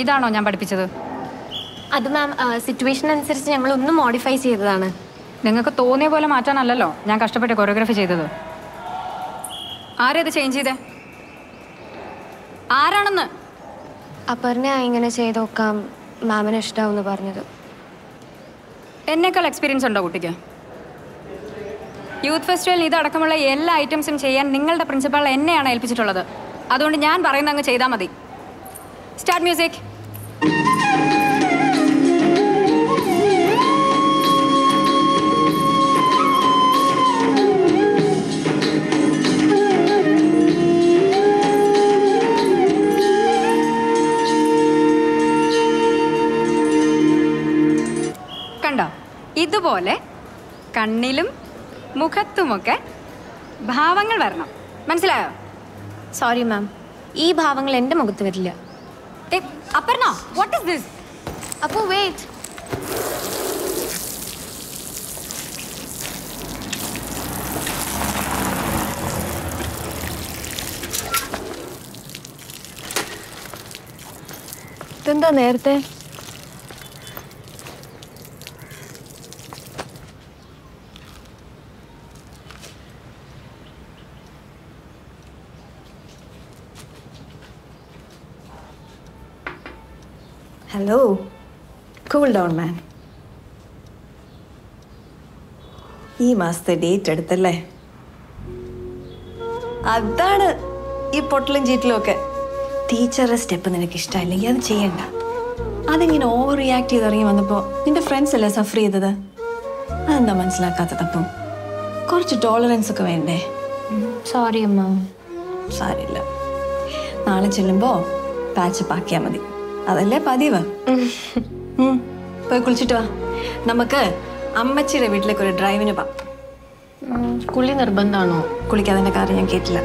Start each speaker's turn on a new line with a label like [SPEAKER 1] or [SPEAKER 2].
[SPEAKER 1] ഇതാണോ ഞാൻ പഠിപ്പിച്ചത്?
[SPEAKER 2] അത് മാം സിറ്റുവേഷൻ അനുസരിച്ച് ഞങ്ങൾ ഒന്ന് മോഡിഫൈ ചെയ്തതാണ്.
[SPEAKER 1] നിങ്ങൾക്ക് തോന്നിയ പോലെ മാറ്റാനല്ലല്ലോ ഞാൻ കഷ്ടപ്പെട്ട് കൊറിയോഗ്രാഫി ചെയ്തത്. ആരേത് ചേഞ്ച് ചെയ്തേ? ആരാണെന്ന്?
[SPEAKER 2] അപർണ ഇങ്ങനെ ചെയ്ത് നോക്കാം, മാമിന് ഇഷ്ടമാവെന്ന് പറഞ്ഞത്.
[SPEAKER 1] എന്നേക്കാൾ എക്സ്പീരിയൻസ് ഉണ്ടോ കുട്ടിക്ക്? യൂത്ത് ഫെസ്റ്റിവലിന് ഇതടക്കമുള്ള എല്ലാ ഐറ്റംസും ചെയ്യാൻ നിങ്ങളുടെ പ്രിൻസിപ്പാൾ എന്നെയാണ് ഏൽപ്പിച്ചിട്ടുള്ളത്. അതുകൊണ്ട് ഞാൻ പറയുന്ന അങ്ങ് ചെയ്താൽ മതി. Start music. കണ്ടോ? ഇതുപോലെ കണ്ണിലും മുഖത്തുമൊക്കെ ഭാവങ്ങൾ വരണം. മനസ്സിലായോ?
[SPEAKER 2] സോറി മാം, ഈ ഭാവങ്ങൾ എൻ്റെ മുഖത്ത് വരില്ല.
[SPEAKER 1] Aparna, what is this?
[SPEAKER 2] അപ്പോൾ വെയിറ്റ്. ഇതെന്താ നേരത്തെ?
[SPEAKER 3] ഹലോ, കൂൾ ഡൗൺ മാൻ. ഈ മാസത്തെ ഡേറ്റ് എടുത്തല്ലേ? അതാണ് ഈ പൊട്ടലും ചീറ്റലും ഒക്കെ. ടീച്ചറുടെ സ്റ്റെപ്പ് നിനക്ക് ഇഷ്ടമില്ലെങ്കിൽ അത് ചെയ്യണ്ട. അതിങ്ങനെ ഓവർ റിയാക്ട് ചെയ്ത് ഇറങ്ങി വന്നപ്പോൾ നിന്റെ ഫ്രണ്ട്സ് അല്ലേ സഫർ ചെയ്തത്? അതെന്താ മനസ്സിലാക്കാത്തതപ്പം? കുറച്ച് ടോളറൻസ് ഒക്കെ വേണ്ടേ?
[SPEAKER 2] സോറി അമ്മ.
[SPEAKER 3] സാരില്ല, നാളെ ചെല്ലുമ്പോൾ പാച്ചപ്പ് ആക്കിയാൽ മതി. അതല്ലേ പതിവ്. പോയി കുളിച്ചിട്ട് വാ. നമുക്ക് അമ്മച്ചിയുടെ വീട്ടിലേക്ക് ഒരു ഡ്രൈവിന് പോവാം.
[SPEAKER 2] കുളി നിർബന്ധമാണോ?
[SPEAKER 3] കുളിക്കാതെ കാര്യം ഞാൻ കേട്ടില്ല.